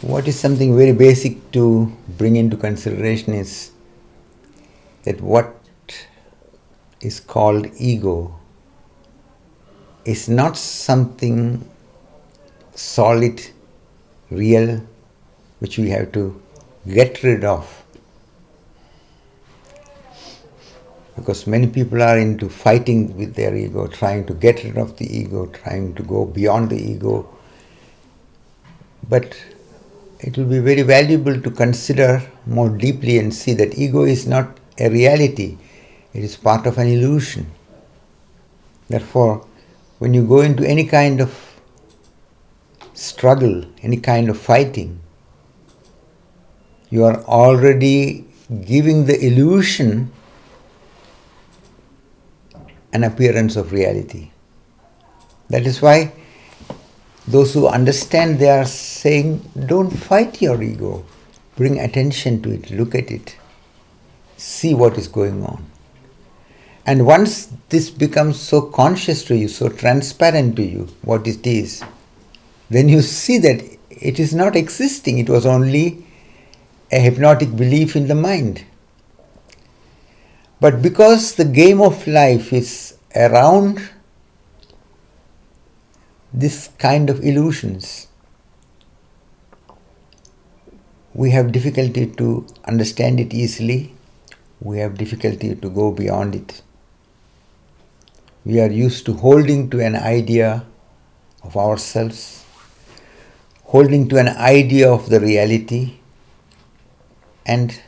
What is something very basic to bring into consideration is that what is called ego is not something solid, real, which we have to get rid of. Because many people are into fighting with their ego, trying to get rid of the ego, trying to go beyond the ego. But it will be very valuable to consider more deeply and see that ego is not a reality. It is part of an illusion. Therefore, when you go into any kind of struggle, any kind of fighting, you are already giving the illusion an appearance of reality. That is why those who understand, they are saying, don't fight your ego. Bring attention to it, look at it, see what is going on. And once this becomes so conscious to you, so transparent to you, what it is, then you see that it is not existing, it was only a hypnotic belief in the mind. But because the game of life is around this kind of illusions, we have difficulty to understand it easily, we have difficulty to go beyond it. We are used to holding to an idea of ourselves, holding to an idea of the reality, and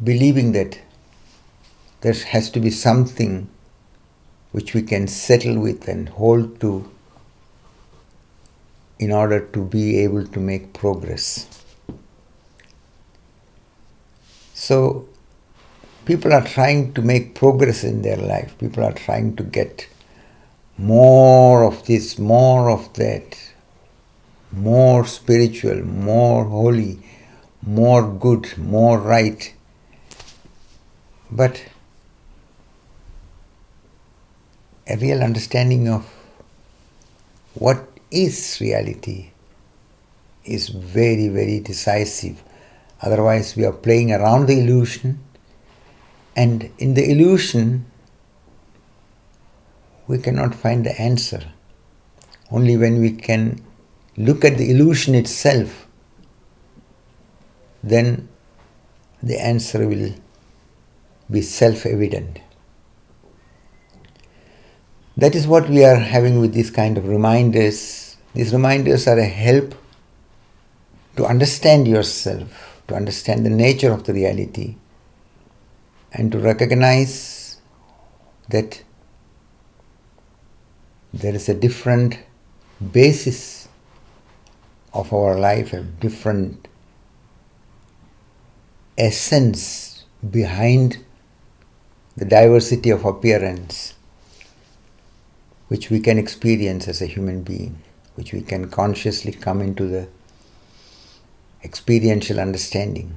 believing that there has to be something which we can settle with and hold to in order to be able to make progress. So, people are trying to make progress in their life. People are trying to get more of this, more of that, more spiritual, more holy, more good, more right. But a real understanding of what is reality is very, very decisive. Otherwise, we are playing around the illusion, and in the illusion, we cannot find the answer. Only when we can look at the illusion itself, then the answer will be self-evident. That is what we are having with these kind of reminders. These reminders are a help to understand yourself, to understand the nature of the reality, and to recognize that there is a different basis of our life, a different essence behind the diversity of appearance, which we can experience as a human being, which we can consciously come into the experiential understanding.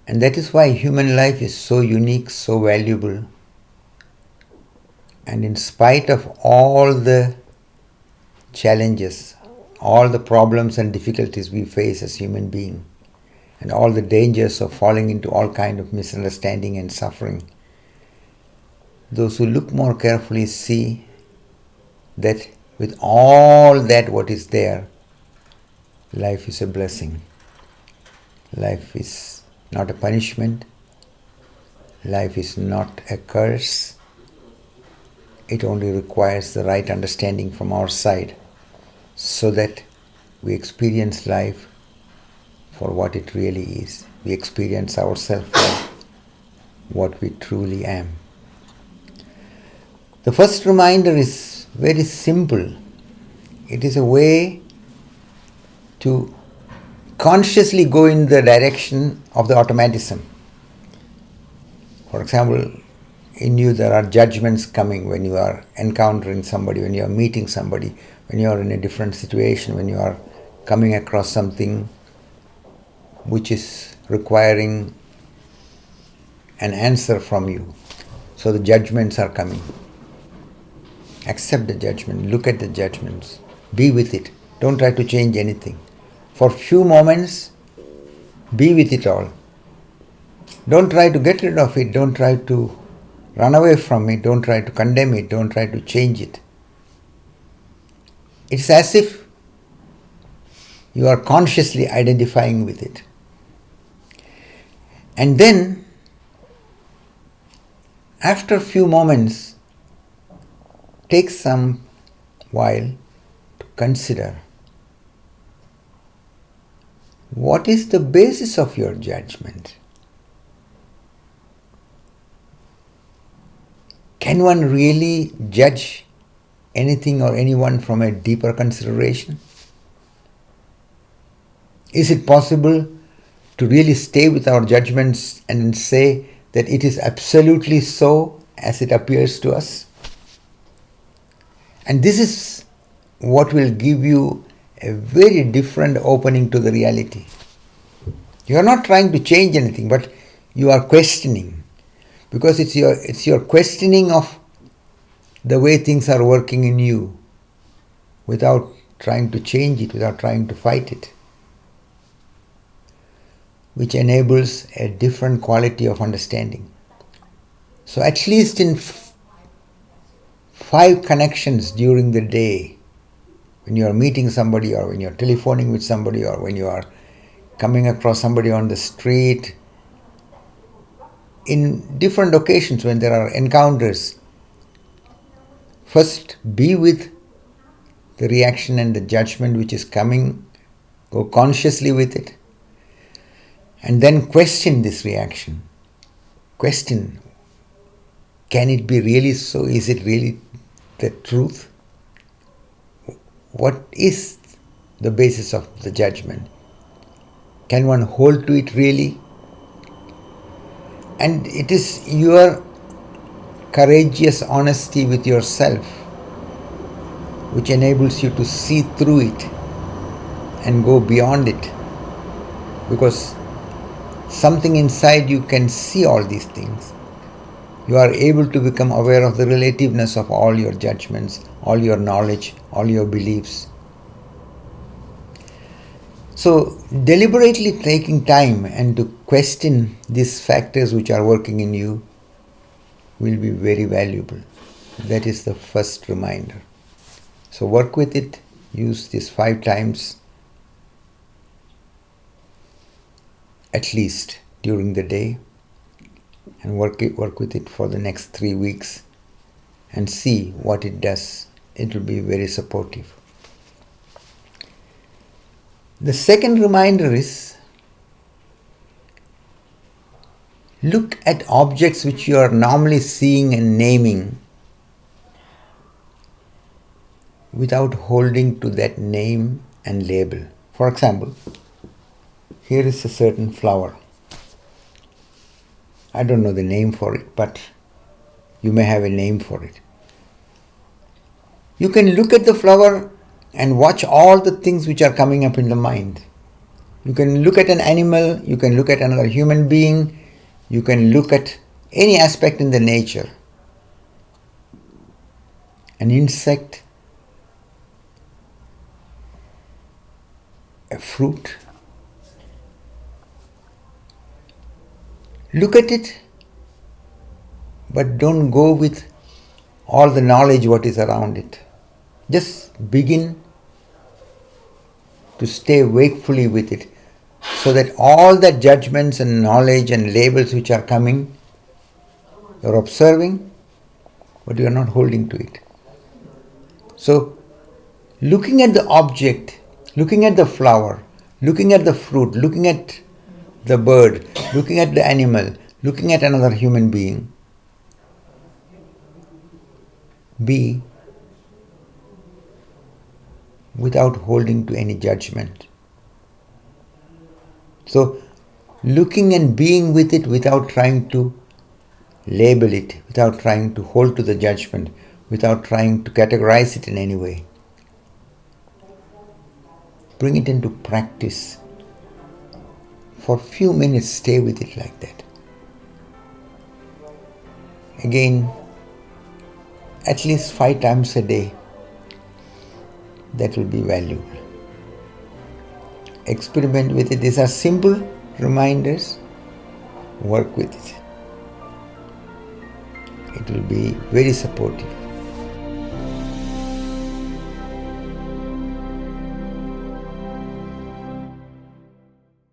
And that is why human life is so unique, so valuable. And in spite of all the challenges, all the problems and difficulties we face as human beings, and all the dangers of falling into all kind of misunderstanding and suffering, those who look more carefully see that with all that what is there, life is a blessing. Life is not a punishment. Life is not a curse. It only requires the right understanding from our side so that we experience life for what it really is. We experience ourselves for what we truly am. The first reminder is very simple. It is a way to consciously go in the direction of the automatism. For example, in you there are judgments coming when you are encountering somebody, when you are meeting somebody, when you are in a different situation, when you are coming across something which is requiring an answer from you. So the judgments are coming. Accept the judgment, look at the judgments, be with it, Don't try to change anything. For few moments, be with it all. Don't try to get rid of it. Don't try to run away from it. Don't try to condemn it. Don't try to change it. It's as if you are consciously identifying with it. And then, after a few moments, take some while to consider what is the basis of your judgment. Can one really judge anything or anyone from a deeper consideration? Is it possible to really stay with our judgments and say that it is absolutely so as it appears to us? And this is what will give you a very different opening to the reality. You are not trying to change anything, but you are questioning, because it's your questioning of the way things are working in you without trying to change it, without trying to fight it, which enables a different quality of understanding. So at least in 5 connections during the day, when you are meeting somebody, or when you are telephoning with somebody, or when you are coming across somebody on the street, in different occasions when there are encounters, first be with the reaction and the judgment which is coming, go consciously with it, and then question this reaction. Question, can it be really so? Is it really the truth? What is the basis of the judgment? Can one hold to it really? And it is your courageous honesty with yourself which enables you to see through it and go beyond it, because something inside you can see all these things. You are able to become aware of the relativeness of all your judgments, all your knowledge, all your beliefs. So, deliberately taking time and to question these factors which are working in you will be very valuable. That is the first reminder. So, work with it. Use this 5 times at least during the day, and work with it for the next 3 weeks and see what it does. It will be very supportive. The second reminder is, look at objects which you are normally seeing and naming without holding to that name and label. For example, here is a certain flower. I don't know the name for it, but you may have a name for it. You can look at the flower and watch all the things which are coming up in the mind. You can look at an animal, you can look at another human being, you can look at any aspect in the nature. An insect, a fruit. Look at it, but don't go with all the knowledge what is around it. Just begin to stay wakefully with it, so that all the judgments and knowledge and labels which are coming, you're observing, but you're not holding to it. So, looking at the object, looking at the flower, looking at the fruit, looking at the bird, looking at the animal, looking at another human being, be without holding to any judgment. So, looking and being with it without trying to label it, without trying to hold to the judgment, without trying to categorize it in any way. Bring it into practice. For a few minutes, stay with it like that. Again, at least 5 times a day. That will be valuable. experiment with it. These are simple reminders. Work with it. It will be very supportive.